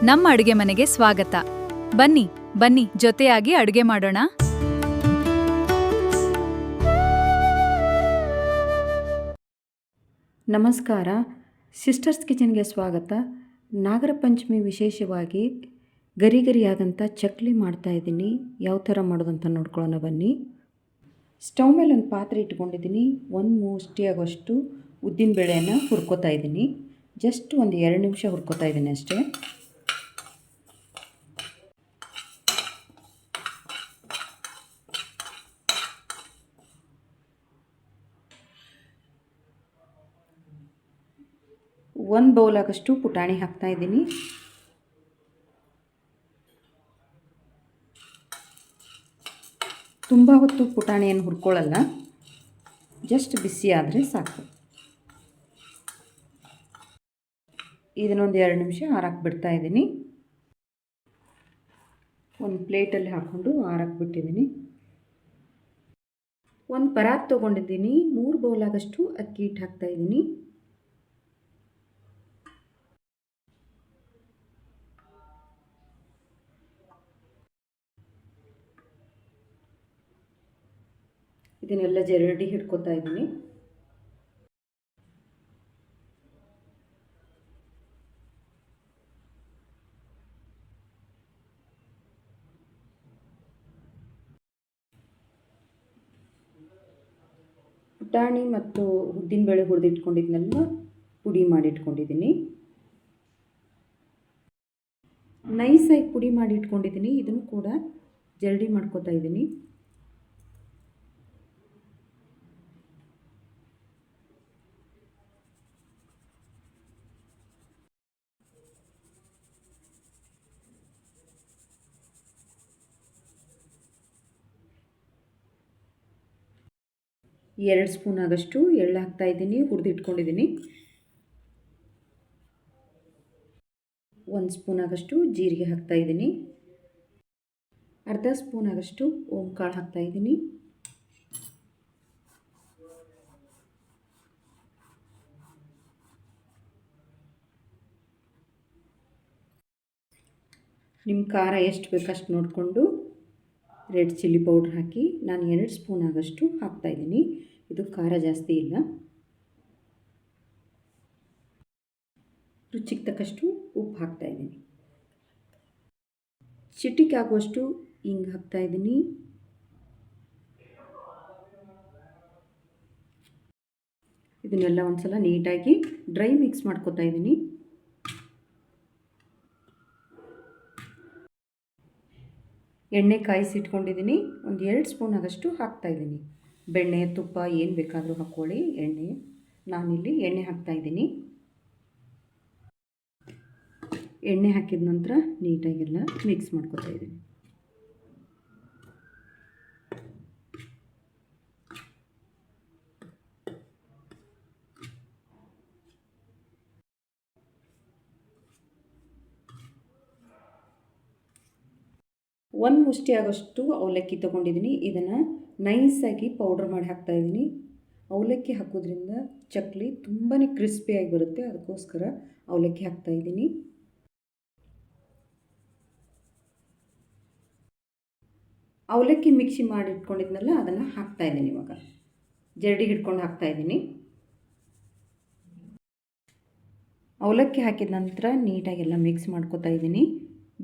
ನಮ್ಮ ಅಡುಗೆ ಮನೆಗೆ ಸ್ವಾಗತ. ಬನ್ನಿ ಬನ್ನಿ ಜೊತೆಯಾಗಿ ಅಡುಗೆ ಮಾಡೋಣ. ನಮಸ್ಕಾರ, ಸಿಸ್ಟರ್ಸ್ ಕಿಚನ್ಗೆ ಸ್ವಾಗತ. ನಾಗರ ಪಂಚಮಿ ವಿಶೇಷವಾಗಿ ಗರಿಗರಿಯಾದಂಥ ಚಕ್ಲಿ ಮಾಡ್ತಾಯಿದ್ದೀನಿ. ಯಾವ ಥರ ಮಾಡೋದಂತ ನೋಡ್ಕೊಳ್ಳೋಣ ಬನ್ನಿ. ಸ್ಟವ್ ಮೇಲೆ ಒಂದು ಪಾತ್ರೆ ಇಟ್ಕೊಂಡಿದ್ದೀನಿ. ಒಂದು ಮುಷ್ಟಿಯಾಗುವಷ್ಟು ಉದ್ದಿನಬೇಳೆಯನ್ನು ಹುರ್ಕೋತಾ ಇದ್ದೀನಿ. ಜಸ್ಟ್ ಒಂದು 2 ನಿಮಿಷ ಹುರ್ಕೋತಾ ಇದ್ದೀನಿ ಅಷ್ಟೇ. ಒಂದು ಬೌಲ್ ಆಗಷ್ಟು ಪುಟಾಣಿ ಹಾಕ್ತಾ ಇದ್ದೀನಿ. ತುಂಬ ಹೊತ್ತು ಪುಟಾಣಿಯನ್ನು ಹುರ್ಕೊಳ್ಳಲ್ಲ, ಜಸ್ಟ್ ಬಿಸಿ ಆದರೆ ಸಾಕು. ಇದನ್ನೊಂದು 2 ನಿಮಿಷ ಆರಕ್ಕೆ ಬಿಡ್ತಾ ಇದ್ದೀನಿ. ಒಂದು ಪ್ಲೇಟಲ್ಲಿ ಹಾಕ್ಕೊಂಡು ಆರಕ್ಕೆ ಬಿಟ್ಟಿದ್ದೀನಿ. ಒಂದು ಪರಾತ್ ತೊಗೊಂಡಿದ್ದೀನಿ. 3 ಬೌಲ್ ಆಗಷ್ಟು ಅಕ್ಕಿ ಹಿಟ್ಟು ಹಾಕ್ತಾ ಇದ್ದೀನಿ. ಇದನ್ನೆಲ್ಲ ಜರಡಿ ಹಿಡ್ಕೊತಾ ಇದ್ದೀನಿ. ಪುಟಾಣಿ ಮತ್ತು ಉದ್ದಿನಬೇಳೆ ಹುರಿದಿಟ್ಕೊಂಡಿದ್ನೆಲ್ಲ ಪುಡಿ ಮಾಡಿಟ್ಕೊಂಡಿದ್ದೀನಿ. ನೈಸಾಗಿ ಪುಡಿ ಮಾಡಿ ಇಟ್ಕೊಂಡಿದ್ದೀನಿ. ಇದನ್ನು ಕೂಡ ಜರಡಿ ಮಾಡ್ಕೊತಾ ಇದ್ದೀನಿ. ಎರಡು ಸ್ಪೂನ್ ಆಗಷ್ಟು ಎಳ್ಳು ಹಾಕ್ತಾಯಿದ್ದೀನಿ, ಹುರಿದಿಟ್ಕೊಂಡಿದ್ದೀನಿ. 1 ಸ್ಪೂನ್ ಆಗಷ್ಟು ಜೀರಿಗೆ ಹಾಕ್ತಾಯಿದ್ದೀನಿ. ಅರ್ಧ ಸ್ಪೂನ್ ಆಗಷ್ಟು ಓಂಕಾಳು ಹಾಕ್ತಾಯಿದ್ದೀನಿ. ನಿಮ್ಮ ಖಾರ ಎಷ್ಟು ಬೇಕಷ್ಟು ನೋಡಿಕೊಂಡು ರೆಡ್ ಚಿಲ್ಲಿ ಪೌಡ್ರ್ ಹಾಕಿ. ನಾನು 2 ಸ್ಪೂನ್ ಆಗಷ್ಟು ಹಾಕ್ತಾಯಿದ್ದೀನಿ. ಇದು ಖಾರ ಜಾಸ್ತಿ ಇಲ್ಲ. ರುಚಿಗೆ ತಕ್ಕಷ್ಟು ಉಪ್ಪು ಹಾಕ್ತಾಯಿದ್ದೀನಿ. ಚಿಟಿಕೆ ಆಗುವಷ್ಟು ಹಿಂಗೆ ಹಾಕ್ತಾಯಿದ್ದೀನಿ. ಇದನ್ನೆಲ್ಲ ಒಂದು ಸಲ ನೀಟಾಗಿ ಡ್ರೈ ಮಿಕ್ಸ್ ಮಾಡ್ಕೊತಾ ಇದ್ದೀನಿ. ಎಣ್ಣೆ ಕಾಯಿಸಿಟ್ಕೊಂಡಿದ್ದೀನಿ. ಒಂದು 2 ಸ್ಪೂನ್ ಆಗಷ್ಟು ಹಾಕ್ತಾಯಿದ್ದೀನಿ. ಬೆಣ್ಣೆ ತುಪ್ಪ ಏನು ಬೇಕಾದರೂ ಹಾಕ್ಕೊಳ್ಳಿ. ನಾನಿಲ್ಲಿ ಎಣ್ಣೆ ಹಾಕ್ತಾಯಿದ್ದೀನಿ. ಎಣ್ಣೆ ಹಾಕಿದ ನಂತರ ನೀಟಾಗೆಲ್ಲ ಮಿಕ್ಸ್ ಮಾಡ್ಕೊತಾ ಇದ್ದೀನಿ. ಒಂದು ಮುಷ್ಟಿ ಆಗೋಷ್ಟು ಅವಲಕ್ಕಿ ತೊಗೊಂಡಿದ್ದೀನಿ. ಇದನ್ನು ನೈಸಾಗಿ ಪೌಡ್ರ್ ಮಾಡಿ ಹಾಕ್ತಾಯಿದ್ದೀನಿ. ಅವಲಕ್ಕಿ ಹಾಕೋದ್ರಿಂದ ಚಕ್ಲಿ ತುಂಬಾ ಕ್ರಿಸ್ಪಿಯಾಗಿ ಬರುತ್ತೆ. ಅದಕ್ಕೋಸ್ಕರ ಅವಲಕ್ಕಿ ಹಾಕ್ತಾಯಿದ್ದೀನಿ. ಅವಲಕ್ಕಿ ಮಿಕ್ಸಿ ಮಾಡಿ ಇಟ್ಕೊಂಡಿದ್ನಲ್ಲ ಅದನ್ನು ಹಾಕ್ತಾಯಿದ್ದೀನಿ. ಇವಾಗ ಜರಡಿ ಹಿಡ್ಕೊಂಡು ಹಾಕ್ತಾಯಿದ್ದೀನಿ. ಅವಲಕ್ಕಿ ಹಾಕಿದ ನಂತರ ನೀಟಾಗೆಲ್ಲ ಮಿಕ್ಸ್ ಮಾಡ್ಕೊತಾ ಇದ್ದೀನಿ.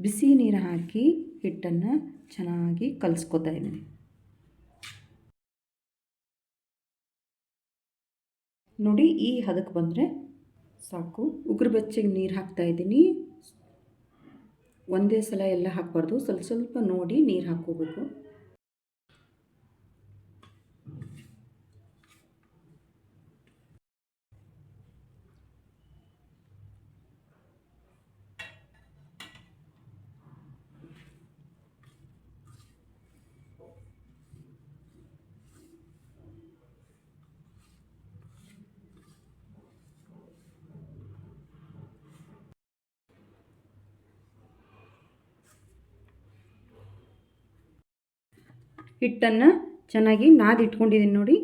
ಬಿಸಿ ನೀರು ಹಾಕಿ ಹಿಟ್ಟನ್ನು ಚೆನ್ನಾಗಿ ಕಲಿಸ್ಕೊತಾ ಇದ್ದೀನಿ. ನೋಡಿ, ಈ ಹದಕ್ಕೆ ಬಂದರೆ ಸಾಕು. ಉಗುರು ಬೆಚ್ಚಗೆ ನೀರು ಹಾಕ್ತಾಯಿದ್ದೀನಿ. ಒಂದೇ ಸಲ ಎಲ್ಲ ಹಾಕಬಾರ್ದು, ಸ್ವಲ್ಪ ಸ್ವಲ್ಪ ನೋಡಿ ನೀರು ಹಾಕ್ಕೋಬೇಕು. ಹಿಟ್ಟನ್ನು ಚೆನ್ನಾಗಿ ನಾದಿಟ್ಕೊಂಡಿದ್ದೀನಿ. ನೋಡಿ,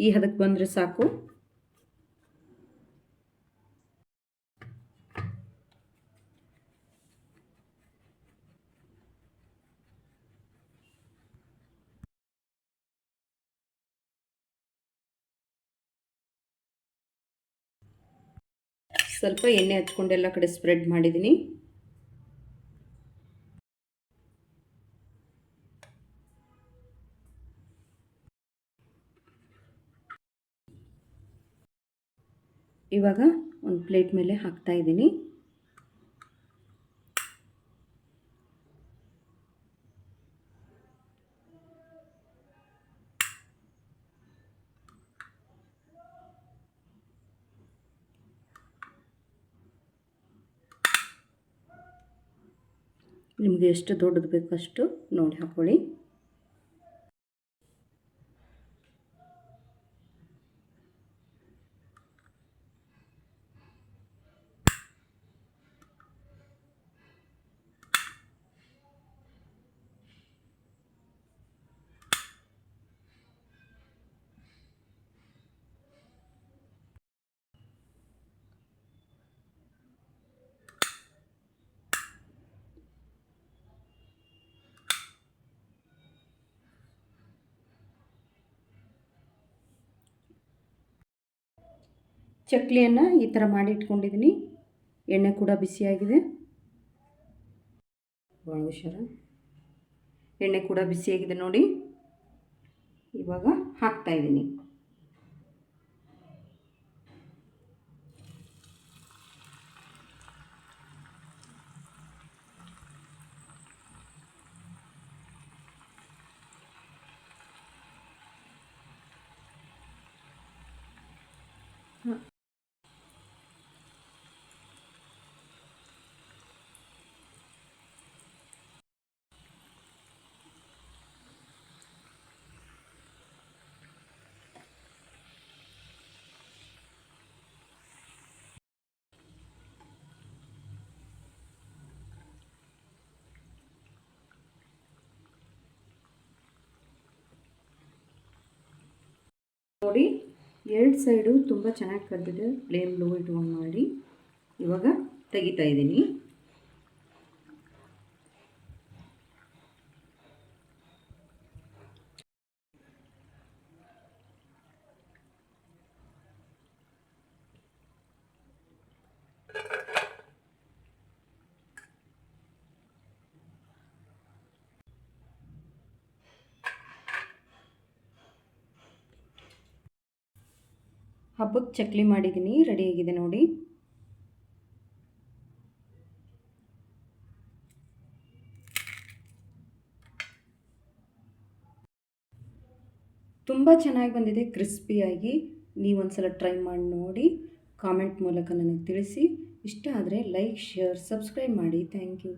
ಈ ಹದಕ್ಕೆ ಬಂದರೆ ಸಾಕು. ಸ್ವಲ್ಪ ಎಣ್ಣೆ ಹಚ್ಕೊಂಡು ಎಲ್ಲ ಕಡೆ ಸ್ಪ್ರೆಡ್ ಮಾಡಿದ್ದೀನಿ. ಇವಾಗ ಒಂದು ಪ್ಲೇಟ್ ಮೇಲೆ ಹಾಕ್ತಾ ಇದ್ದೀನಿ. ನಿಮಗೆ ಎಷ್ಟು ದೊಡ್ಡದು ಬೇಕೋ ಅಷ್ಟು ನೋಡಿ ಹಾಕ್ಕೊಳ್ಳಿ. ಚಕ್ಲಿಯನ್ನು ಈ ಥರ ಮಾಡಿ ಇಟ್ಕೊಂಡಿದ್ದೀನಿ. ಎಣ್ಣೆ ಕೂಡ ಬಿಸಿಯಾಗಿದೆ. ಭಾಳ ಹುಷಾರು. ಎಣ್ಣೆ ಕೂಡ ಬಿಸಿಯಾಗಿದೆ ನೋಡಿ. ಇವಾಗ ಹಾಕ್ತಾ ಇದ್ದೀನಿ. ನೋಡಿ, ಎರಡು ಸೈಡು ತುಂಬ ಚೆನ್ನಾಗಿ ಕದ್ದಿದೆ. ಫ್ಲೇಮ್ ಲೋ ಇಟ್ಕೊಂಡು ಮಾಡಿ ಇವಾಗ ತೆಗಿತಾ ಇದ್ದೀನಿ. ಹಬ್ಬಕ್ಕೆ ಚಕ್ಲಿ ಮಾಡಿದ್ದೀನಿ, ರೆಡಿಯಾಗಿದೆ ನೋಡಿ. ತುಂಬ ಚೆನ್ನಾಗಿ ಬಂದಿದೆ, ಕ್ರಿಸ್ಪಿಯಾಗಿ. ನೀವೊಂದ್ಸಲ ಟ್ರೈ ಮಾಡಿ ನೋಡಿ, ಕಾಮೆಂಟ್ ಮೂಲಕ ನನಗೆ ತಿಳಿಸಿ. ಇಷ್ಟ ಆದರೆ ಲೈಕ್, ಶೇರ್, ಸಬ್ಸ್ಕ್ರೈಬ್ ಮಾಡಿ. Thank you.